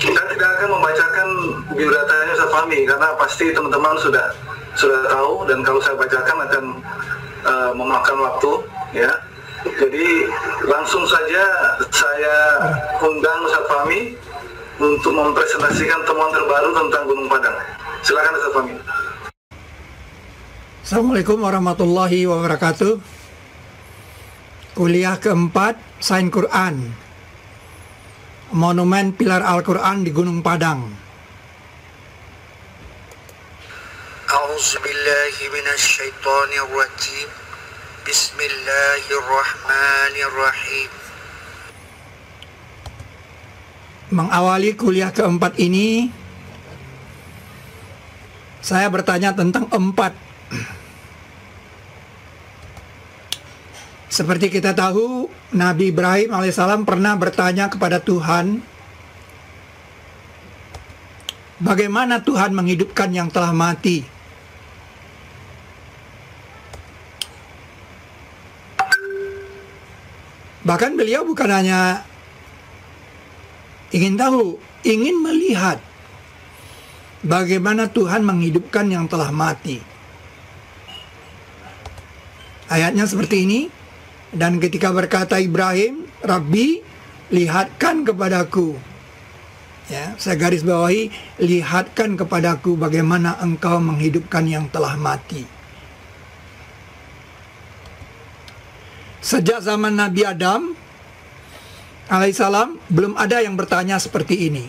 Kita tidak akan membacakan biodatanya Ustaz Fahmi karena pasti teman-teman sudah tahu, dan kalau saya bacakan akan memakan waktu, ya. Jadi langsung saja saya undang Ustaz Fahmi untuk mempresentasikan temuan terbaru tentang Gunung Padang. Silakan Ustaz Fahmi. Assalamualaikum warahmatullahi wabarakatuh. Kuliah keempat Sains Quran, Monumen Pilar Al-Quran di Gunung Padang. A'udzubillahi minasyaitonirrajim. Bismillahirrahmanirrahim. Mengawali kuliah keempat ini, saya bertanya tentang empat. Seperti kita tahu, Nabi Ibrahim alaihissalam pernah bertanya kepada Tuhan, bagaimana Tuhan menghidupkan yang telah mati? Bahkan beliau bukan hanya ingin tahu, ingin melihat bagaimana Tuhan menghidupkan yang telah mati. Ayatnya seperti ini. Dan ketika berkata Ibrahim, Rabbi, lihatkan kepadaku. Ya, saya garis bawahi, lihatkan kepadaku bagaimana engkau menghidupkan yang telah mati. Sejak zaman Nabi Adam alaihissalam belum ada yang bertanya seperti ini.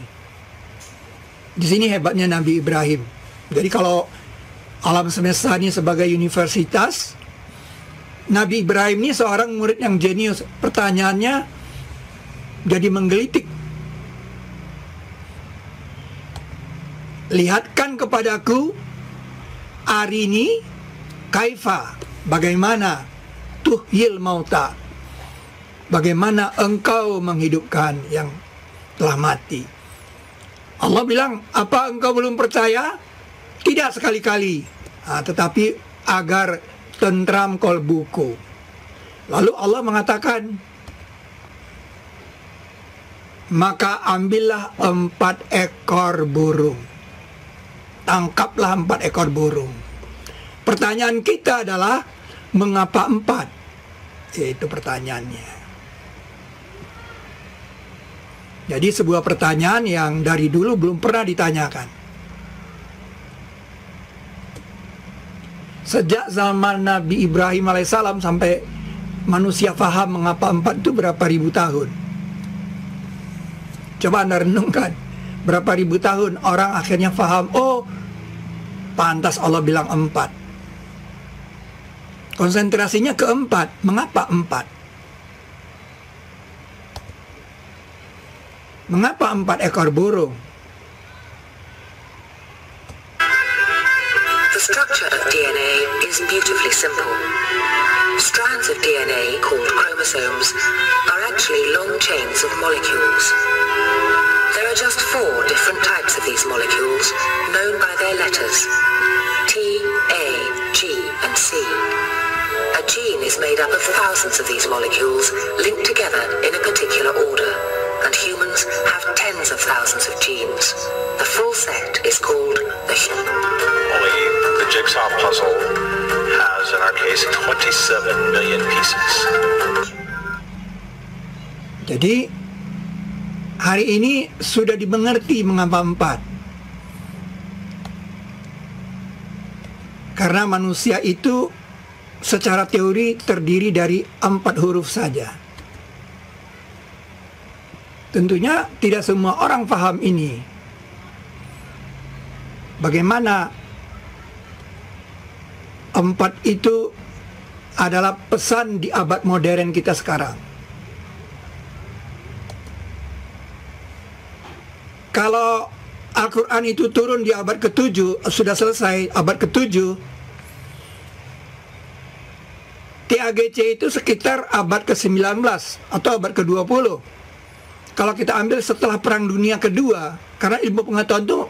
Di sini hebatnya Nabi Ibrahim. Jadi kalau alam semesta ini sebagai universitas, Nabi Ibrahim ini seorang murid yang jenius. Pertanyaannya jadi menggelitik. Lihatkan kepadaku arini kaifa, bagaimana tuhyil mauta, bagaimana engkau menghidupkan yang telah mati. Allah bilang, apa engkau belum percaya? Tidak sekali-kali, tetapi agar tentram kolbuku. Lalu Allah mengatakan, maka ambillah 4 ekor burung. Tangkaplah 4 ekor burung. Pertanyaan kita adalah, mengapa 4? Itu pertanyaannya. Jadi sebuah pertanyaan yang dari dulu belum pernah ditanyakan. Sejak zaman Nabi Ibrahim alaihissalam sampai manusia faham mengapa 4 itu berapa ribu tahun. Coba Anda renungkan, berapa ribu tahun orang akhirnya faham, oh pantas Allah bilang 4. Konsentrasinya ke 4. Mengapa 4? Mengapa 4 ekor burung? The structure of DNA is beautifully simple. Strands of DNA, called chromosomes, are actually long chains of molecules. There are just 4 different types of these molecules, known by their letters: T, A, G, and C. A gene is made up of thousands of these molecules linked together in a particular order, and humans have tens of thousands of genes. The full set is called the human. Only the jigsaw puzzle has, in our case, 27 million pieces. Jadi hari ini sudah dimengerti mengapa 4. Karena manusia itu secara teori terdiri dari 4 huruf saja. Tentunya tidak semua orang paham ini. Bagaimana 4 itu adalah pesan di abad modern kita sekarang. Kalau Al-Quran itu turun di abad ke-7, sudah selesai abad ke-7, TAGC itu sekitar abad ke-19 atau abad ke-20. Kalau kita ambil setelah Perang Dunia Kedua, karena ilmu pengetahuan itu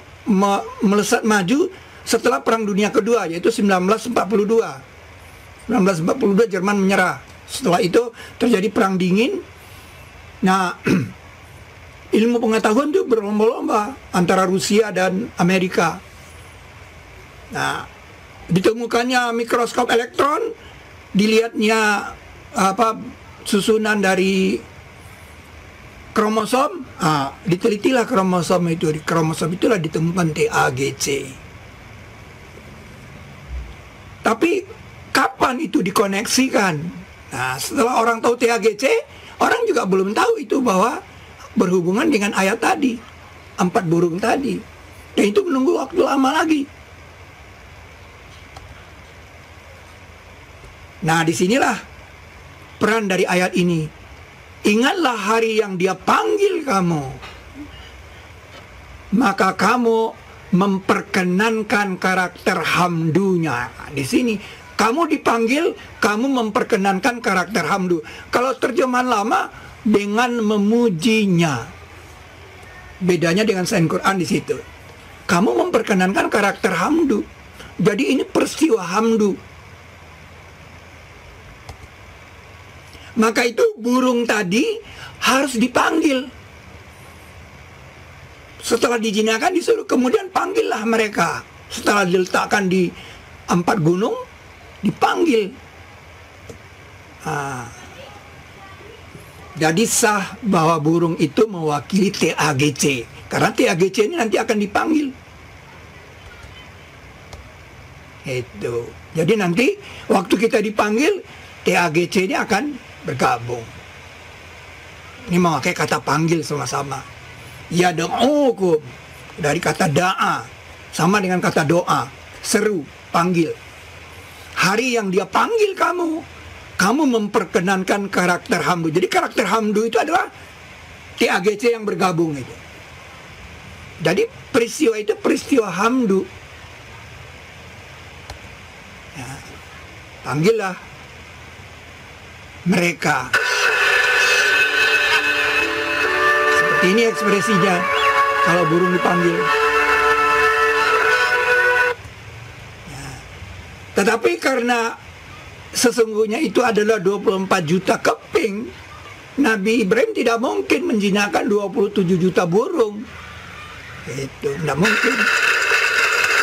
melesat maju setelah Perang Dunia Kedua, yaitu 1942. 1942 Jerman menyerah. Setelah itu terjadi Perang Dingin. Nah, ilmu pengetahuan itu berlomba-lomba antara Rusia dan Amerika. Nah, ditemukannya mikroskop elektron, dilihatnya susunan dari kromosom, ditelitilah kromosom itu. Di kromosom itulah ditemukan TAGC. Tapi kapan itu dikoneksikan? Nah, setelah orang tahu TAGC, orang juga belum tahu itu bahwa berhubungan dengan ayat tadi, 4 burung tadi. Dan itu menunggu waktu lama lagi. Nah, disinilah peran dari ayat ini. Ingatlah hari yang Dia panggil kamu, maka kamu memperkenankan karakter hamdunya. Di sini kamu dipanggil, kamu memperkenankan karakter hamdu. Kalau terjemahan lama dengan memujinya. Bedanya dengan Sains Quran di situ. Kamu memperkenankan karakter hamdu. Jadi ini peristiwa hamdu. Maka itu burung tadi harus dipanggil. Setelah dijinakan disuruh, kemudian panggillah mereka. Setelah diletakkan di 4 gunung, dipanggil. Jadi sah bahwa burung itu mewakili TAGC. Karena TAGC ini nanti akan dipanggil. Itu. Jadi nanti waktu kita dipanggil, TAGC ini akan bergabung. Ini memakai kata panggil sama-sama. Ya do'ukum, dari kata da'a, sama dengan kata doa, seru, panggil. Hari yang Dia panggil kamu, kamu memperkenankan karakter hamdu. Jadi karakter hamdu itu adalah TAGC yang bergabung itu. Jadi peristiwa itu peristiwa hamdu. Ya, panggillah mereka. Seperti ini ekspresinya kalau burung dipanggil. Ya. Tetapi karena sesungguhnya itu adalah 24 juta keping, Nabi Ibrahim tidak mungkin menjinakkan 27 juta burung. Itu tidak mungkin.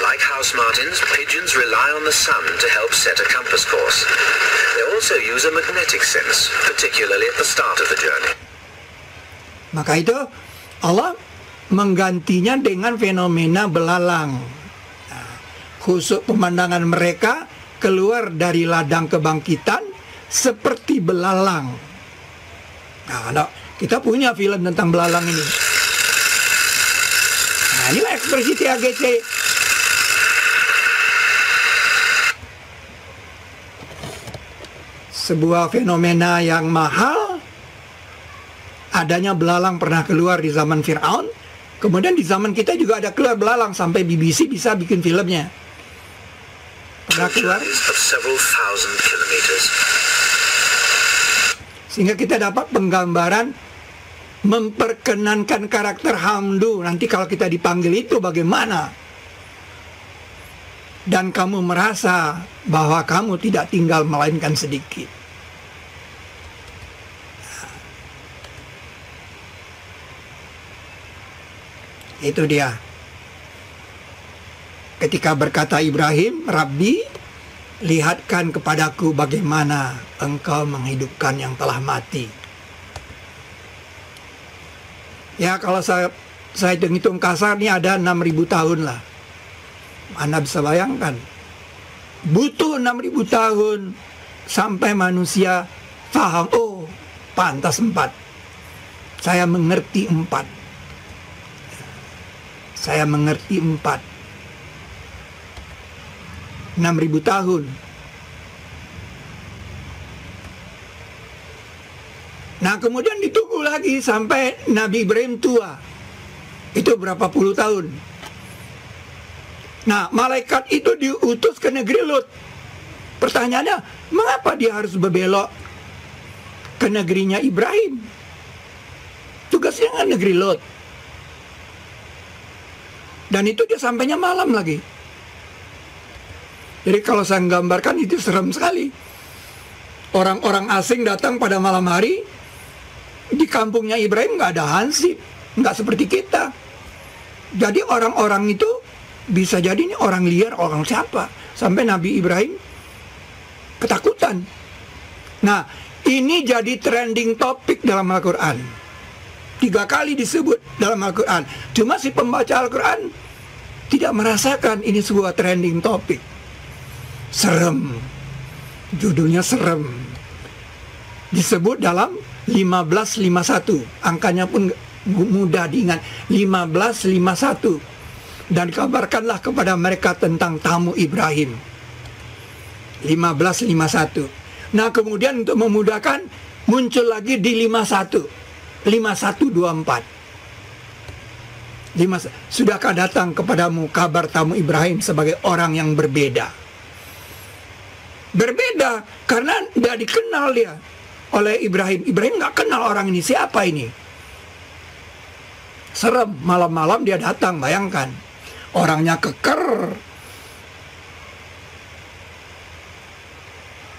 Like house martins, pigeons rely on the sun to help set a compass course. They also use a magnetic sense, particularly at the start of the journey. Maka itu Allah menggantinya dengan fenomena belalang. Nah, khusus pemandangan mereka keluar dari ladang kebangkitan seperti belalang. Nah, kita punya film tentang belalang ini. Nah, inilah ekspresi TAGC. Sebuah fenomena yang mahal. Adanya belalang pernah keluar di zaman Fir'aun. Kemudian di zaman kita juga ada keluar belalang. Sampai BBC bisa bikin filmnya. Pernah keluar. Sehingga kita dapat penggambaran memperkenankan karakter hamdu. Nanti kalau kita dipanggil itu bagaimana? Dan kamu merasa bahwa kamu tidak tinggal melainkan sedikit. Itu dia. Ketika berkata Ibrahim, Rabbi, lihatkan kepadaku bagaimana engkau menghidupkan yang telah mati. Ya, kalau saya hitung kasar, ini ada 6.000 tahun lah. Anda bisa bayangkan. Butuh 6.000 tahun sampai manusia paham, oh, pantas 4. Saya mengerti 4. Saya mengerti 4. 6.000 tahun. Nah, kemudian ditunggu lagi sampai Nabi Ibrahim tua. Itu berapa puluh tahun. Nah, malaikat itu diutus ke negeri Lut. Pertanyaannya, mengapa dia harus berbelok ke negerinya Ibrahim? Tugasnya kan negeri Lut. Dan itu dia sampainya malam lagi. Jadi kalau saya menggambarkan itu serem sekali. Orang-orang asing datang pada malam hari. Di kampungnya Ibrahim nggak ada hansip. nggak seperti kita. Jadi orang-orang itu bisa jadi ini orang liar, orang siapa. Sampai Nabi Ibrahim ketakutan. Nah, ini jadi trending topik dalam Al-Quran. 3 kali disebut dalam Al-Quran. Cuma si pembaca Al-Quran tidak merasakan ini sebuah trending topik. Serem. Judulnya serem. Disebut dalam 1551. Angkanya pun mudah diingat. 1551. Dan kabarkanlah kepada mereka tentang tamu Ibrahim. 1551. Nah, kemudian untuk memudahkan muncul lagi di 5124. Sudahkah datang kepadamu kabar tamu Ibrahim sebagai orang yang berbeda? Berbeda karena tidak dikenal dia oleh Ibrahim. Ibrahim nggak kenal orang ini, siapa ini? Serem, malam-malam dia datang, bayangkan. Orangnya keker.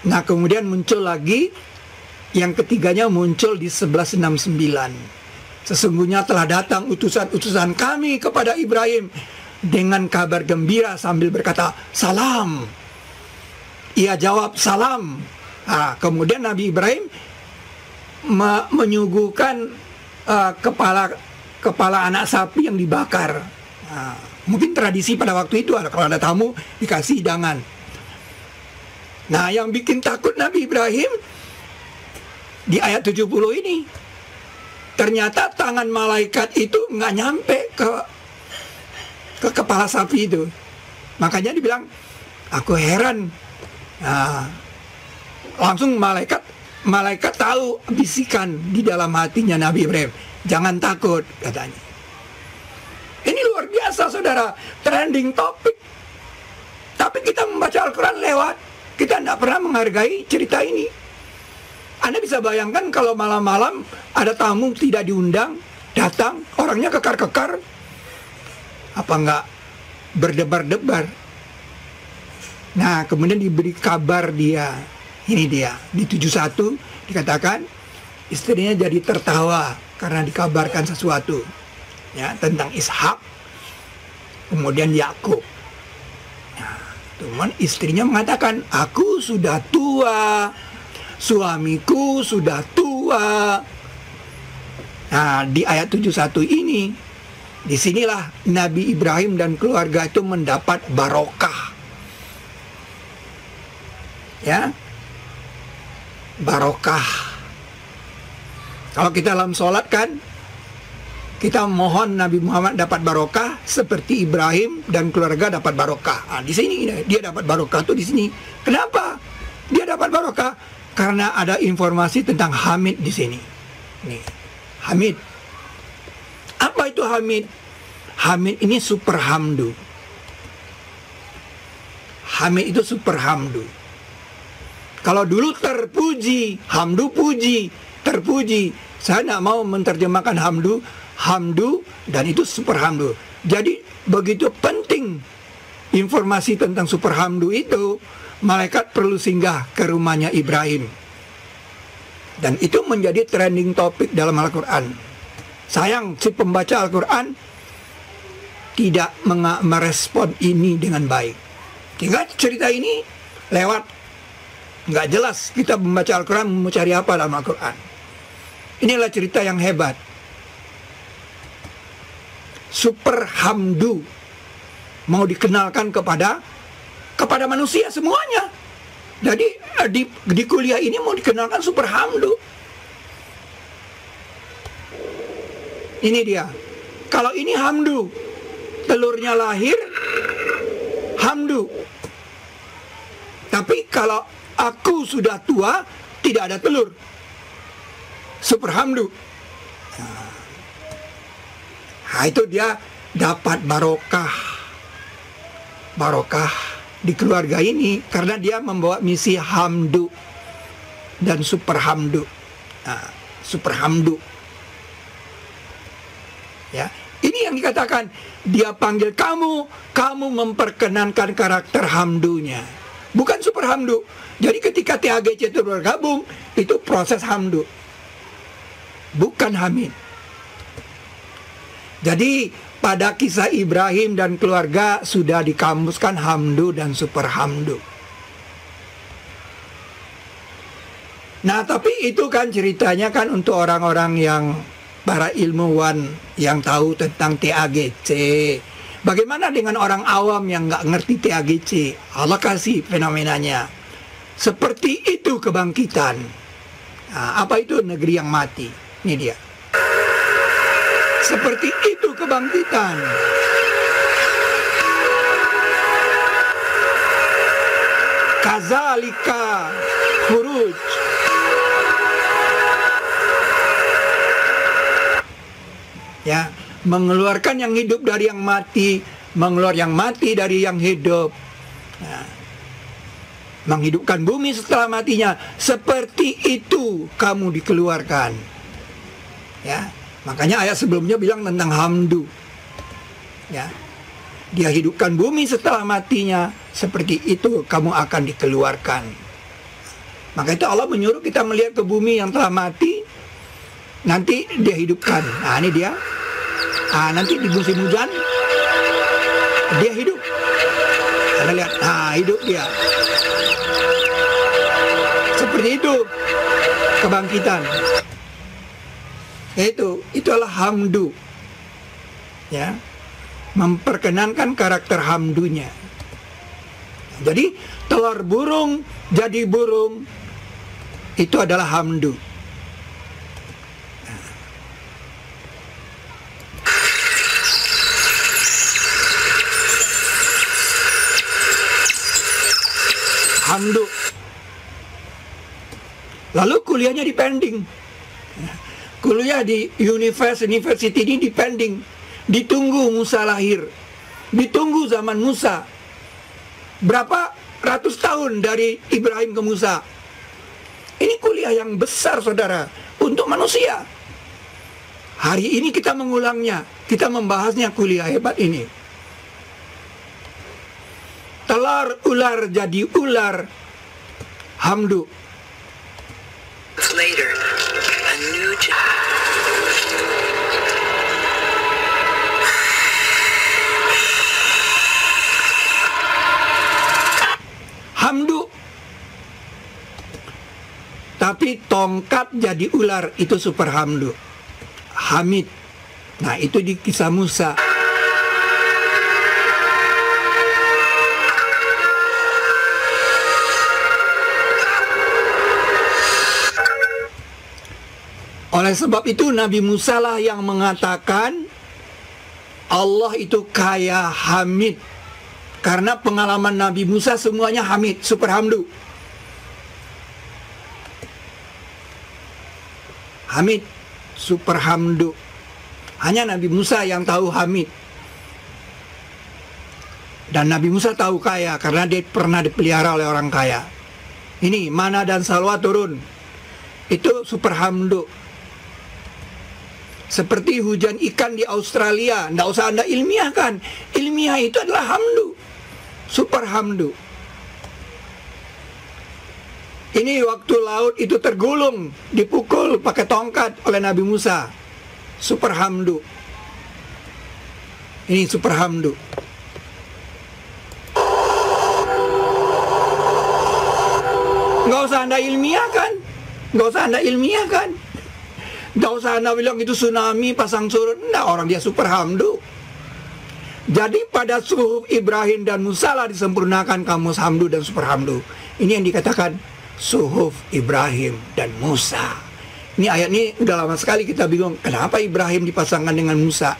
Nah, kemudian muncul lagi, yang ketiganya muncul di 1169. Sesungguhnya telah datang utusan-utusan kami kepada Ibrahim dengan kabar gembira sambil berkata, salam. Ia jawab, salam. Nah, kemudian Nabi Ibrahim menyuguhkan kepala anak sapi yang dibakar. Nah, mungkin tradisi pada waktu itu, kalau ada tamu dikasih hidangan. Nah, yang bikin takut Nabi Ibrahim di ayat 70 ini, ternyata tangan malaikat itu nggak nyampe ke kepala sapi itu. Makanya dibilang, aku heran. Nah, langsung malaikat tahu bisikan di dalam hatinya Nabi Ibrahim. Jangan takut, katanya. Ini luar biasa, saudara. Trending topik. Tapi kita membaca Al-Quran lewat. Kita tidak pernah menghargai cerita ini. Anda bisa bayangkan kalau malam-malam ada tamu tidak diundang, datang, orangnya kekar-kekar. Apa enggak berdebar-debar? Nah, kemudian diberi kabar dia. Ini dia, di 71 dikatakan istrinya jadi tertawa karena dikabarkan sesuatu, ya, tentang Ishak, kemudian Yakub. Nah, cuman istrinya mengatakan, aku sudah tua, suamiku sudah tua. Nah, di ayat 71 ini, disinilah Nabi Ibrahim dan keluarga itu mendapat barokah. Ya, barokah. Kalau kita dalam sholat kan, kita mohon Nabi Muhammad dapat barokah seperti Ibrahim dan keluarga dapat barokah. Nah, di sini dia dapat barokah tuh di sini. Kenapa dia dapat barokah? Karena ada informasi tentang Hamid di sini. Nih, Hamid. Apa itu Hamid? Hamid ini super hamdu. Hamid itu super hamdu. Kalau dulu terpuji, hamdu puji, terpuji. Saya tidak mau menerjemahkan hamdu, dan itu super hamdu. Jadi begitu penting informasi tentang super hamdu itu, malaikat perlu singgah ke rumahnya Ibrahim. Dan itu menjadi trending topik dalam Al-Quran. Sayang, si pembaca Al-Quran tidak merespon ini dengan baik. Hingga cerita ini lewat. Nggak jelas kita membaca Al-Quran mau cari apa dalam Al-Quran. Inilah cerita yang hebat. Super hamdu mau dikenalkan kepada manusia semuanya. Jadi di kuliah ini mau dikenalkan super hamdu. Ini dia. Kalau ini hamdu, telurnya lahir, hamdu. Tapi kalau aku sudah tua, tidak ada telur, super hamdu. Nah, itu dia dapat barokah. Barokah di keluarga ini karena dia membawa misi hamdu dan super hamdu. Nah, super hamdu. Ya, ini yang dikatakan dia panggil kamu memperkenankan karakter hamdunya, bukan super hamdu. Jadi ketika THGC itu bergabung, itu proses hamdu, bukan hamid. Jadi pada kisah Ibrahim dan keluarga sudah dikamuskan hamdu dan superhamdu. Nah, tapi itu kan ceritanya kan untuk orang-orang yang para ilmuwan yang tahu tentang TAGC. Bagaimana dengan orang awam yang nggak ngerti TAGC? Allah kasih fenomenanya. Seperti itu kebangkitan. Nah, apa itu negeri yang mati? Ini dia. Seperti itu kebangkitan. Kazalika khuruj. Ya, mengeluarkan yang hidup dari yang mati, mengeluarkan yang mati dari yang hidup. Nah, menghidupkan bumi setelah matinya. Seperti itu kamu dikeluarkan. Ya, makanya ayat sebelumnya bilang tentang hamdu. Ya, dia hidupkan bumi setelah matinya. Seperti itu kamu akan dikeluarkan. Maka itu Allah menyuruh kita melihat ke bumi yang telah mati. Nanti dia hidupkan. Nah, ini dia. Nanti di musim hujan dia hidup. Anda lihat. Hidup dia. Seperti itu kebangkitan. Itulah hamdu. Ya. Memperkenankan karakter hamdunya. Jadi telur burung jadi burung itu adalah hamdu. Hamdu. Lalu kuliahnya dipending. Kuliah di university ini dipending. Ditunggu Musa lahir. Ditunggu zaman Musa. Berapa ratus tahun dari Ibrahim ke Musa. Ini kuliah yang besar, saudara, untuk manusia. Hari ini kita mengulangnya. Kita membahasnya kuliah hebat ini. Telur ular jadi ular. Hamdu. Later, a new hamdu. Tapi tongkat jadi ular itu super hamdu. Hamid. Nah, itu di kisah Musa. Oleh sebab itu Nabi Musa lah yang mengatakan Allah itu kaya hamid. Karena pengalaman Nabi Musa semuanya hamid, super hamdu. Hamid, super hamdu. Hanya Nabi Musa yang tahu hamid. Dan Nabi Musa tahu kaya karena dia pernah dipelihara oleh orang kaya. Ini mana dan salwa turun. Itu super hamdu. Seperti hujan ikan di Australia. Tidak usah Anda ilmiahkan. Ilmiah itu adalah hamdu. Super hamdu. Ini waktu laut itu tergulung. Dipukul pakai tongkat oleh Nabi Musa. Super hamdu. Ini super hamdu. Nggak usah Anda ilmiahkan. Nggak usah Anda ilmiahkan. Nggak usah Anda bilang itu tsunami, pasang surut. Nah, orang dia super hamdu. Jadi pada suhuf Ibrahim dan Musa lah disempurnakan kamus hamdu dan super hamdu. Ini yang dikatakan suhuf Ibrahim dan Musa. Ini ayat ini udah lama sekali kita bingung. Kenapa Ibrahim dipasangkan dengan Musa?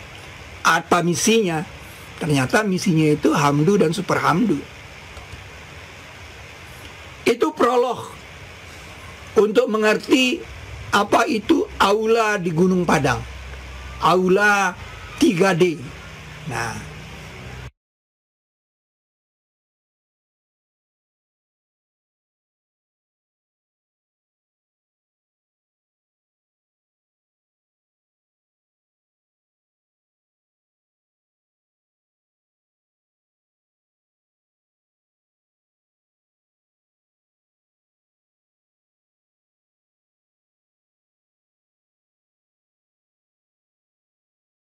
Apa misinya? Ternyata misinya itu hamdu dan super hamdu. Itu prolog untuk mengerti apa itu aula di Gunung Padang. Aula 3D. Nah,